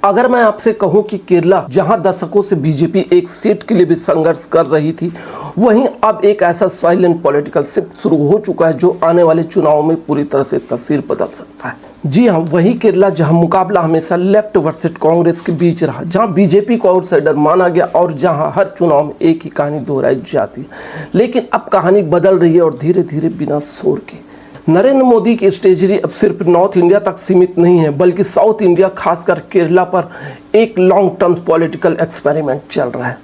अगर मैं आपसे कहूं कि केरला जहां दशकों से बीजेपी एक सीट के लिए भी संघर्ष कर रही थी, वहीं अब एक ऐसा साइलेंट पॉलिटिकल शिफ्ट शुरू हो चुका है जो आने वाले चुनाव में पूरी तरह से तस्वीर बदल सकता है। जी हाँ, वही केरला जहां मुकाबला हमेशा लेफ्ट वर्सेस कांग्रेस के बीच रहा, जहां बीजेपी को आउटसाइडर माना गया और जहां हर चुनाव में एक ही कहानी दोहराई जाती है। लेकिन अब कहानी बदल रही है और धीरे धीरे बिना शोर के। नरेंद्र मोदी की स्ट्रेटजी अब सिर्फ नॉर्थ इंडिया तक सीमित नहीं है, बल्कि साउथ इंडिया खासकर केरला पर एक लॉन्ग टर्म पॉलिटिकल एक्सपेरिमेंट चल रहा है,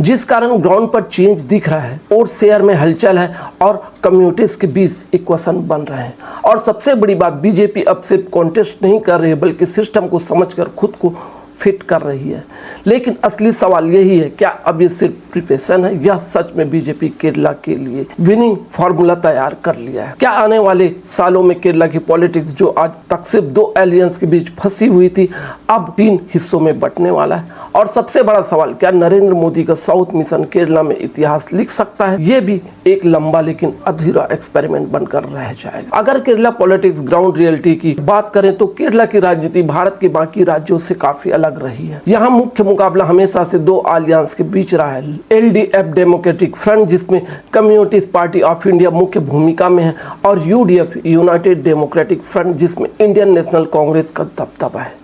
जिस कारण ग्राउंड पर चेंज दिख रहा है और शेयर में हलचल है और कम्युनिटीज के बीच इक्वेशन बन रहे हैं। और सबसे बड़ी बात, बीजेपी अब सिर्फ कॉन्टेस्ट नहीं कर रही है, बल्कि सिस्टम को समझकर खुद को फिट कर रही है। लेकिन असली सवाल यही है, क्या अब ये सिर्फ प्रिपरेशन है या सच में बीजेपी केरला के लिए विनिंग फॉर्मूला तैयार कर लिया है? क्या आने वाले सालों में केरला की पॉलिटिक्स जो आज तक सिर्फ दो एलियंस के बीच फंसी हुई थी, अब 3 हिस्सों में बंटने वाला है? और सबसे बड़ा सवाल, क्या नरेंद्र मोदी का साउथ मिशन केरला में इतिहास लिख सकता है? ये भी एक लंबा लेकिन अधूरा एक्सपेरिमेंट बनकर रह जाएगा। अगर केरला पॉलिटिक्स ग्राउंड रियलिटी की बात करें तो केरला की राजनीति भारत के बाकी राज्यों से काफी अलग रही है। यहाँ मुख्य मुकाबला हमेशा से 2 अलियांस के बीच रहा है। एलडीएफ डेमोक्रेटिक फ्रंट, जिसमें कम्युनिस्ट पार्टी ऑफ इंडिया मुख्य भूमिका में है, और यूडीएफ यूनाइटेड डेमोक्रेटिक फ्रंट, जिसमें इंडियन नेशनल कांग्रेस का दबदबा है।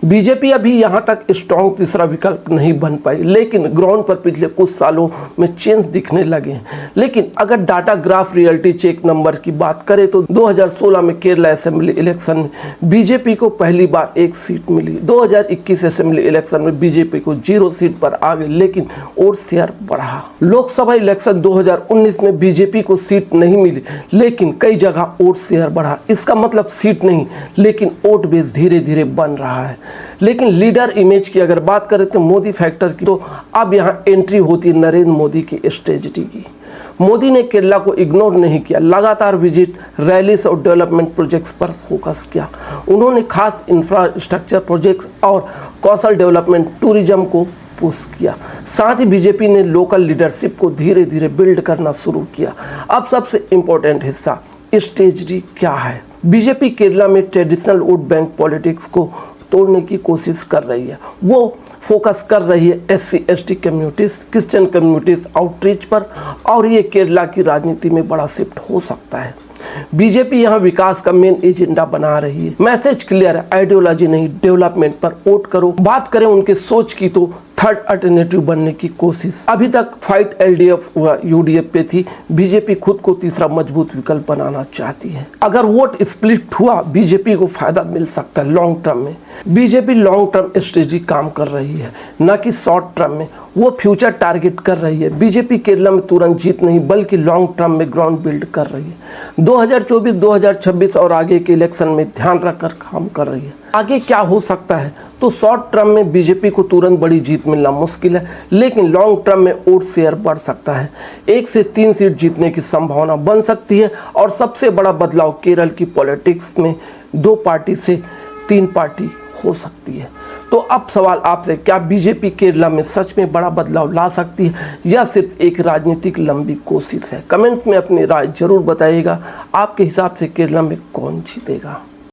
बीजेपी अभी यहाँ तक स्ट्रॉन्ग तीसरा विकल्प नहीं बन पाई, लेकिन ग्राउंड पर पिछले कुछ सालों में चेंज दिखने लगे हैं। लेकिन अगर data graph reality check number की बात करें तो 2016 में केरला असेंबली इलेक्शन में बीजेपी को पहली बार 1 सीट मिली। 2021 असेंबली इलेक्शन में बीजेपी को 0 सीट पर आ गई, लेकिन वोट शेयर बढ़ा। लोकसभा इलेक्शन 2019 में बीजेपी को सीट नहीं मिली, लेकिन कई जगह वोट शेयर बढ़ा। इसका मतलब सीट नहीं, लेकिन वोट बेस धीरे धीरे बन रहा है। लेकिन लीडर इमेज की अगर बात करें तो मोदी फैक्टर की, तो अब यहाँ एंट्री होती है नरेंद्र मोदी की स्ट्रेटजी की। मोदी ने केरला को इग्नोर नहीं किया, लगातार विजिट, रैलीज और डेवलपमेंट प्रोजेक्ट्स पर फोकस किया। उन्होंने खास इंफ्रास्ट्रक्चर प्रोजेक्ट्स और कौशल डेवलपमेंट, टूरिज्म को पुश किया। साथ ही बीजेपी ने लोकल लीडरशिप को धीरे धीरे बिल्ड करना शुरू किया। अब सबसे इम्पोर्टेंट हिस्सा, स्ट्रेटजी क्या है? बीजेपी केरला में ट्रेडिशनल वोट बैंक पॉलिटिक्स को तोड़ने की कोशिश कर रही है। वो फोकस कर रही है SC ST communities, Christian communities outreach पर, और ये केरला की राजनीति में बड़ा शिफ्ट हो सकता है। बीजेपी यहाँ विकास का मेन एजेंडा बना रही है। मैसेज क्लियर है, आइडियोलॉजी नहीं, डेवलपमेंट पर वोट करो। बात करें उनके सोच की तो थर्ड अल्टरनेटिव बनने की कोशिश। अभी तक फाइट LDF व UDF पे थी, बीजेपी खुद को तीसरा मजबूत विकल्प बनाना चाहती है। अगर वोट स्प्लिट हुआ, बीजेपी को फायदा मिल सकता है लॉन्ग टर्म में। बीजेपी लॉन्ग टर्म स्ट्रेटजी काम कर रही है, न कि शॉर्ट टर्म में। वो फ्यूचर टारगेट कर रही है। बीजेपी केरला में तुरंत जीत नहीं, बल्कि लॉन्ग टर्म में ग्राउंड बिल्ड कर रही है। 2024, 2026 और आगे के इलेक्शन में ध्यान रखकर काम कर रही है। आगे क्या हो सकता है? तो शॉर्ट टर्म में बीजेपी को तुरंत बड़ी जीत मिलना मुश्किल है, लेकिन लॉन्ग टर्म में वोट शेयर बढ़ सकता है। 1 से 3 सीट जीतने की संभावना बन सकती है। और सबसे बड़ा बदलाव केरल की पॉलिटिक्स में 2 पार्टी से 3 पार्टी हो सकती है। तो अब सवाल आपसे, क्या बीजेपी केरला में सच में बड़ा बदलाव ला सकती है या सिर्फ एक राजनीतिक लंबी कोशिश है? कमेंट्स में अपनी राय जरूर बताइएगा। आपके हिसाब से केरला में कौन जीतेगा?